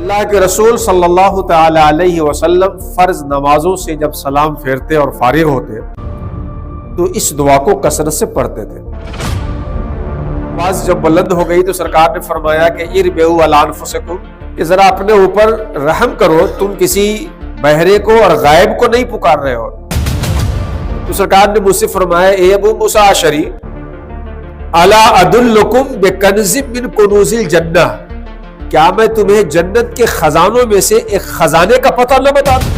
اللہ کے رسول صلی اللہ تعالی علیہ وسلم فرض نمازوں سے جب سلام پھیرتے اور فارغ ہوتے تو اس دعا کو کثرت سے پڑھتے تھے۔ آواز جب بلند ہو گئی تو سرکار نے فرمایا کہ اربعوا علی انفسکم، کہ ذرا اپنے اوپر رحم کرو، تم کسی بہرے کو اور غائب کو نہیں پکار رہے ہو۔ تو سرکار نے مجھ سے فرمایا اے ابو موسیٰ اشعری، الا ادلکم بکنز من کنوز الجنہ، کیا میں تمہیں جنت کے خزانوں میں سے ایک خزانے کا پتہ نہ بتا دوں؟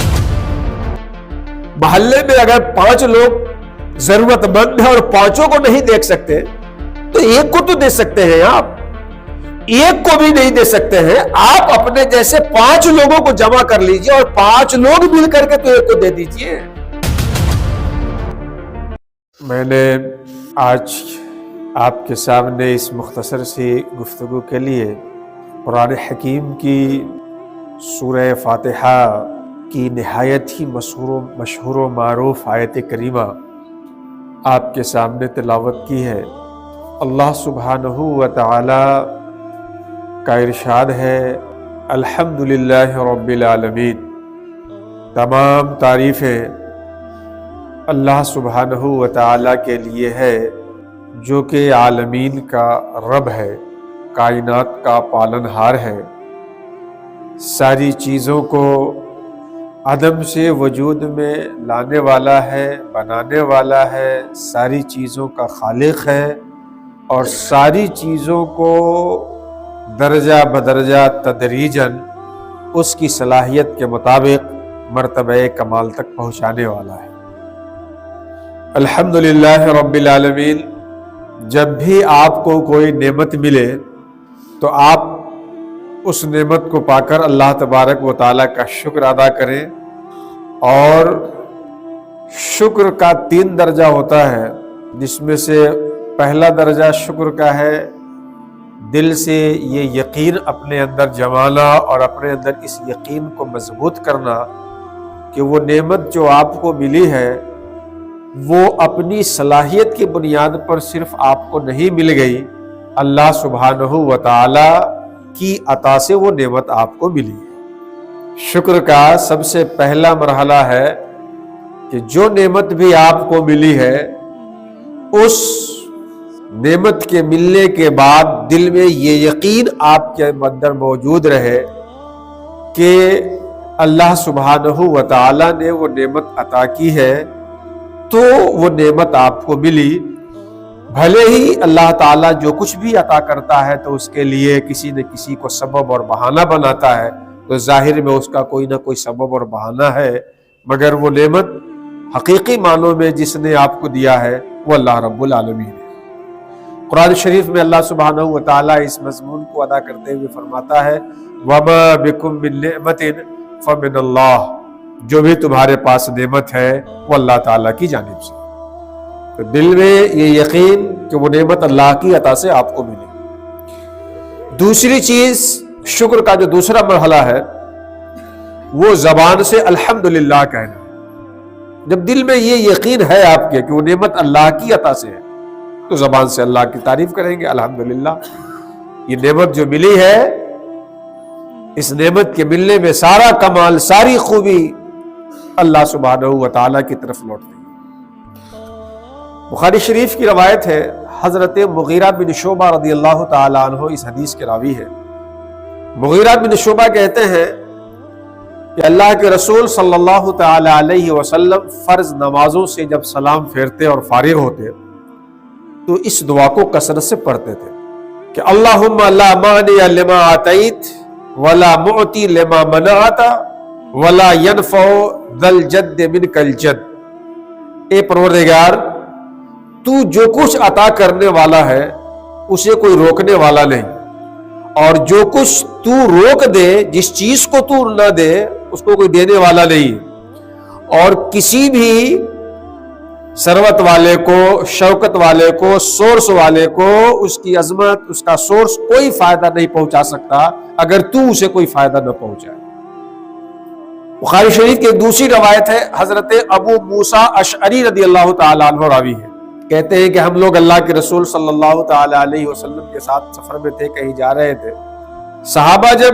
محلے میں اگر 5 لوگ ضرورت مند ہیں اور 5 کو نہیں دیکھ سکتے تو ایک کو تو دے سکتے ہیں، آپ ایک کو بھی نہیں دے سکتے ہیں، آپ اپنے جیسے 5 لوگوں کو جمع کر لیجئے اور 5 لوگ مل کر کے تو ایک کو دے دیجئے۔ میں نے آج آپ کے سامنے اس مختصر سی گفتگو کے لیے قرآن حکیم کی سورہ فاتحہ کی نہایت ہی مشہور و معروف آیت کریمہ آپ کے سامنے تلاوت کی ہے۔ اللہ سبحانہ و تعالی کا ارشاد ہے الحمدللہ رب العالمین، تمام تعریفیں اللہ سبحانہ و تعالی کے لیے ہے جو کہ عالمین کا رب ہے، کائنات کا پالنہار ہے، ساری چیزوں کو عدم سے وجود میں لانے والا ہے، بنانے والا ہے، ساری چیزوں کا خالق ہے اور ساری چیزوں کو درجہ بدرجہ تدریجاً اس کی صلاحیت کے مطابق مرتبہ کمال تک پہنچانے والا ہے۔ الحمدللہ رب العالمین، جب بھی آپ کو کوئی نعمت ملے تو آپ اس نعمت کو پا کر اللہ تبارک و تعالیٰ کا شکر ادا کریں، اور شکر کا 3 درجہ ہوتا ہے، جس میں سے پہلا درجہ شکر کا ہے دل سے یہ یقین اپنے اندر جمانا اور اپنے اندر اس یقین کو مضبوط کرنا کہ وہ نعمت جو آپ کو ملی ہے وہ اپنی صلاحیت کی بنیاد پر صرف آپ کو نہیں مل گئی، اللہ سبحانہ و تعالی کی عطا سے وہ نعمت آپ کو ملی ہے۔ شکر کا سب سے پہلا مرحلہ ہے کہ جو نعمت بھی آپ کو ملی ہے اس نعمت کے ملنے کے بعد دل میں یہ یقین آپ کے اندر موجود رہے کہ اللہ سبحانہ و تعالی نے وہ نعمت عطا کی ہے تو وہ نعمت آپ کو ملی۔ بھلے ہی اللہ تعالیٰ جو کچھ بھی عطا کرتا ہے تو اس کے لیے کسی نہ کسی کو سبب اور بہانہ بناتا ہے، تو ظاہر میں اس کا کوئی نہ کوئی سبب اور بہانہ ہے، مگر وہ نعمت حقیقی معنوں میں جس نے آپ کو دیا ہے وہ اللہ رب العالمین ہے۔ قرآن شریف میں اللہ سبحانہ و تعالیٰ اس مضمون کو ادا کرتے ہوئے فرماتا ہے وَمَا بِكُم مِّن نِعْمَةٍ فَمِنَ اللَّهِ، جو بھی تمہارے پاس نعمت ہے وہ اللہ تعالیٰ کی جانب سے۔ تو دل میں یہ یقین کہ وہ نعمت اللہ کی عطا سے آپ کو ملی۔ دوسری چیز، شکر کا جو دوسرا مرحلہ ہے وہ زبان سے الحمدللہ کہنا۔ جب دل میں یہ یقین ہے آپ کے کہ وہ نعمت اللہ کی عطا سے ہے تو زبان سے اللہ کی تعریف کریں گے، الحمدللہ یہ نعمت جو ملی ہے، اس نعمت کے ملنے میں سارا کمال، ساری خوبی اللہ سبحانہ و تعالیٰ کی طرف لوٹتی ہے۔ بخاری شریف کی روایت ہے، حضرت مغیرہ بن شعبہ رضی اللہ تعالیٰ عنہ اس حدیث کے راوی ہے۔ مغیرہ بن شعبہ کہتے ہیں کہ اللہ کے رسول صلی اللہ تعالی علیہ وسلم فرض نمازوں سے جب سلام پھیرتے اور فارغ ہوتے تو اس دعا کو کثرت سے پڑھتے تھے کہ اللہم لا مانع لما آتیت ولا معطی لما منعت ولا ينفع ذا الجد منک الجد، اے پروردگار تو جو کچھ عطا کرنے والا ہے اسے کوئی روکنے والا نہیں، اور جو کچھ تو روک دے، جس چیز کو تو نہ دے اس کو کوئی دینے والا نہیں، اور کسی بھی ثروت والے کو، شوکت والے کو، سورس والے کو اس کی عظمت، اس کا سورس کوئی فائدہ نہیں پہنچا سکتا اگر تو اسے کوئی فائدہ نہ پہنچائے۔ بخاری شریف کی دوسری روایت ہے، حضرت ابو موسیٰ اشعری رضی اللہ تعالیٰ عنہ راوی ہے، کہتے ہیں کہ ہم لوگ اللہ کے رسول صلی اللہ تعالی علیہ وسلم کے ساتھ سفر میں تھے، کہیں جا رہے تھے، صحابہ جب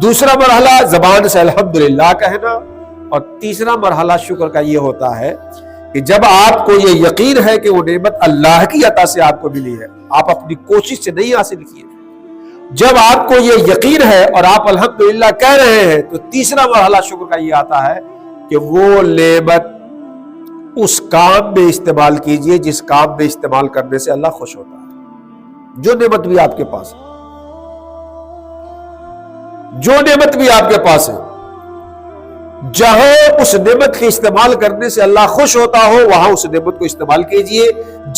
دوسرا مرحلہ زبان سے الحمدللہ کہنا، اور تیسرا مرحلہ شکر کا یہ ہوتا ہے کہ جب آپ کو یہ یقین ہے کہ وہ نعمت اللہ کی عطا سے آپ کو ملی ہے، آپ اپنی کوشش سے نہیں حاصل کی ہے، جب آپ کو یہ یقین ہے اور آپ الحمدللہ کہہ رہے ہیں، تو تیسرا مرحلہ شکر کا یہ آتا ہے کہ وہ نعمت اس کام میں استعمال کیجئے جس کام میں استعمال کرنے سے اللہ خوش ہوتا ہے۔ جو نعمت بھی آپ کے پاس ہے، جو نعمت بھی آپ کے پاس ہے، جہاں اس نعمت کے استعمال کرنے سے اللہ خوش ہوتا ہو وہاں اس نعمت کو استعمال کیجئے،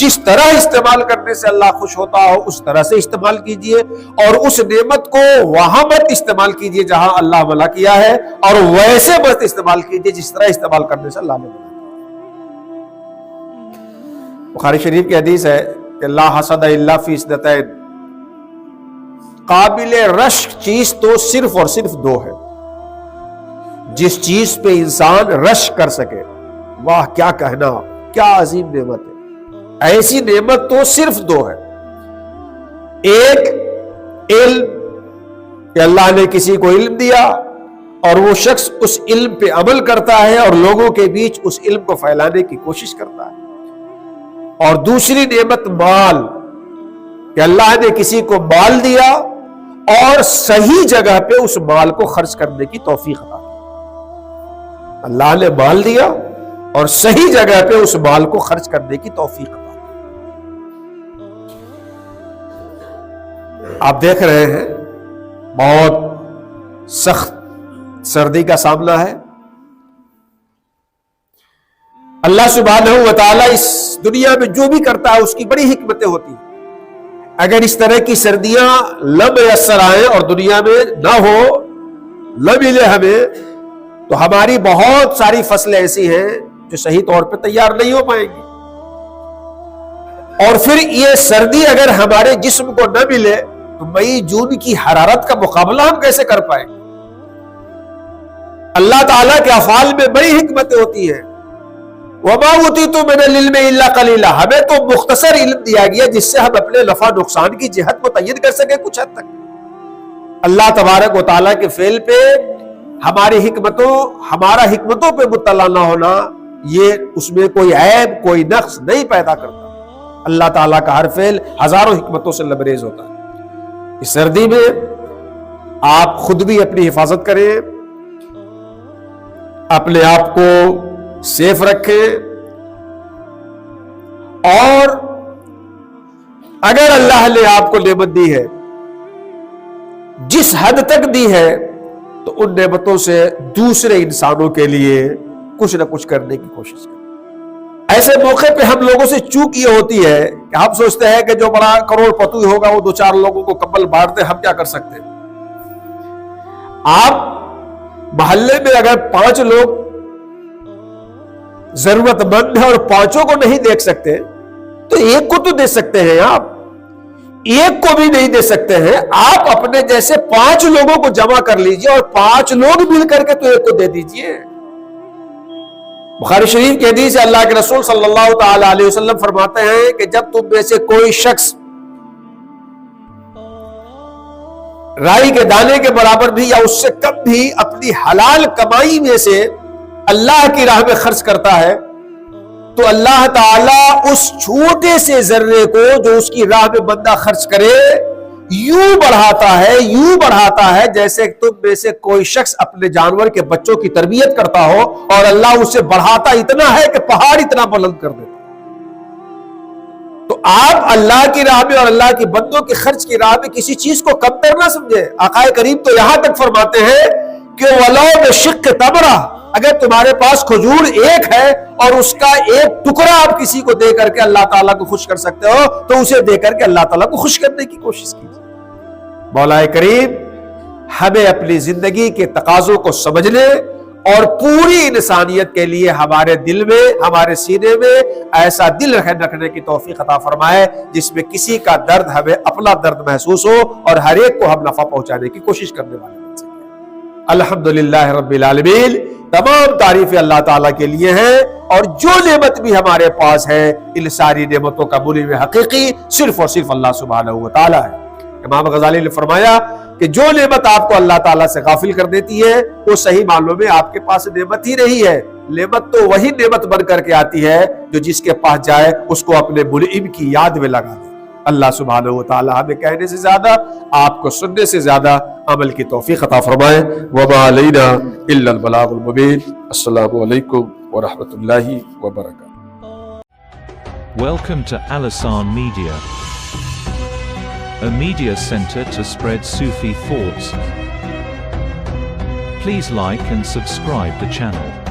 جس طرح استعمال کرنے سے اللہ خوش ہوتا ہو اس طرح سے استعمال کیجئے، اور اس نعمت کو وہاں مت استعمال کیجئے جہاں اللہ منع کیا ہے، اور ویسے مت استعمال کیجئے جس طرح استعمال کرنے سے اللہ نے منع کیا۔ بخاری شریف کی حدیث ہے کہ لا حسد الا فی اثنتین، قابل رشک چیز تو صرف اور صرف دو ہے، جس چیز پہ انسان رشک کر سکے، واہ کیا کہنا، کیا عظیم نعمت ہے، ایسی نعمت تو صرف دو ہے۔ ایک علم کہ اللہ نے کسی کو علم دیا اور وہ شخص اس علم پہ عمل کرتا ہے اور لوگوں کے بیچ اس علم کو پھیلانے کی کوشش کرتا ہے، اور دوسری نعمت مال کہ اللہ نے کسی کو مال دیا اور صحیح جگہ پہ اس مال کو خرچ کرنے کی توفیق عطا کی۔ اللہ نے مال دیا اور صحیح جگہ پہ اس مال کو خرچ کرنے کی توفیق عطا کی۔ آپ دیکھ رہے ہیں بہت سخت سردی کا سامنا ہے، اللہ سبحانہ و تعالیٰ اس دنیا میں جو بھی کرتا ہے اس کی بڑی حکمتیں ہوتی ہیں۔ اگر اس طرح کی سردیاں نہ میسر آئیں اور دنیا میں نہ ہو، نہ ملے ہمیں، تو ہماری بہت ساری فصلیں ایسی ہیں جو صحیح طور پہ تیار نہیں ہو پائیں گی، اور پھر یہ سردی اگر ہمارے جسم کو نہ ملے تو مئی جون کی حرارت کا مقابلہ ہم کیسے کر پائیں گے؟ اللہ تعالیٰ کے افعال میں بڑی حکمتیں ہوتی ہیں۔ وَمَا أُوتِيتُم مِّنَ الْعِلْمِ إِلَّا قَلِيلًا، ہمیں تو مختصر علم دیا گیا جس سے ہم اپنے نفع نقصان کی جہت متعین کر سکیں کچھ حد تک۔ اللہ تبارک و تعالیٰ کے فعل پہ ہمارا حکمتوں پہ مطلع نہ ہونا، یہ اس میں کوئی عیب کوئی نقص نہیں پیدا کرتا۔ اللہ تعالیٰ کا ہر فعل ہزاروں حکمتوں سے لبریز ہوتا ہے۔ اس سردی میں آپ خود بھی اپنی حفاظت کریں، اپنے آپ کو سیف رکھیں، اور اگر اللہ نے آپ کو نعمت دی ہے جس حد تک دی ہے تو ان نعمتوں سے دوسرے انسانوں کے لیے کچھ نہ کچھ کرنے کی کوشش کریں۔ ایسے موقع پہ ہم لوگوں سے چوک یہ ہوتی ہے کہ ہم سوچتے ہیں کہ جو بڑا کروڑ پتی ہوگا وہ دو چار لوگوں کو کمبل بانٹ دے، ہم کیا کر سکتے ہیں؟ آپ محلے میں اگر 5 لوگ ضرورت مند ہے اور 5 کو نہیں دیکھ سکتے تو ایک کو تو دے سکتے ہیں، آپ ایک کو بھی نہیں دے سکتے ہیں، آپ اپنے جیسے 5 لوگوں کو جمع کر لیجئے اور 5 لوگ مل کر کے تو ایک کو دے دیجئے۔ بخاری شریف کی حدیث ہے، اللہ کے رسول صلی اللہ تعالی علیہ وسلم فرماتے ہیں کہ جب تم میں سے کوئی شخص رائی کے دانے کے برابر بھی یا اس سے کم بھی اپنی حلال کمائی میں سے اللہ کی راہ میں خرچ کرتا ہے تو اللہ تعالیٰ اس چھوٹے سے ذرے کو جو اس کی راہ میں بندہ خرچ کرے یوں بڑھاتا ہے جیسے تم میں سے کوئی شخص اپنے جانور کے بچوں کی تربیت کرتا ہو اور اللہ اسے بڑھاتا اتنا ہے کہ پہاڑ اتنا بلند کر دیتا۔ تو آپ اللہ کی راہ میں اور اللہ کی بندوں کے خرچ کی راہ میں کسی چیز کو کم تر نہ سمجھے۔ آقا کریم تو یہاں تک فرماتے ہیں کہ وَلَوْ بِشِقِّ تَمْرَةٍ، اگر تمہارے پاس کھجور ایک ہے اور اس کا ایک ٹکڑا آپ کسی کو دے کر کے اللہ تعالیٰ کو خوش کر سکتے ہو تو اسے دے کر کے اللہ تعالیٰ کو خوش کرنے کی کوشش کیجیے۔ مولا کریم ہمیں اپنی زندگی کے تقاضوں کو سمجھنے اور پوری انسانیت کے لیے ہمارے دل میں ہمارے سینے میں ایسا دل رکھنے کی توفیق عطا فرمائے جس میں کسی کا درد ہمیں اپنا درد محسوس ہو اور ہر ایک کو ہم نفع پہنچانے کی کوشش کرنے والے بن سکیں۔ الحمدللہ رب العالمین، تمام تعریفیں اللہ تعالیٰ کے لیے ہیں، اور جو نعمت بھی ہمارے پاس ہے ان ساری نعمتوں کا منعم حقیقی صرف اور صرف اللہ سبحانہ و تعالیٰ ہے۔ امام غزالی نے فرمایا کہ جو نعمت آپ کو اللہ تعالیٰ سے غافل کر دیتی ہے وہ صحیح معنوں میں آپ کے پاس نعمت ہی نہیں ہے. نعمت تو وہی نعمت بن کر کے آتی ہے جو جس کے پاس جائے اس کو اپنے منعم کی یاد میں لگا دے. اللہ سبحانہ و تعالی ہمیں کہنے سے زیادہ آپ کو سننے سے زیادہ عمل کی توفیق عطا فرمائے. وما علینا الا البلاغ المبین. السلام علیکم ورحمۃ اللہ وبرکاتہ. Welcome to Alasan Media, a media center to spread Sufi thoughts. Please like and subscribe the channel.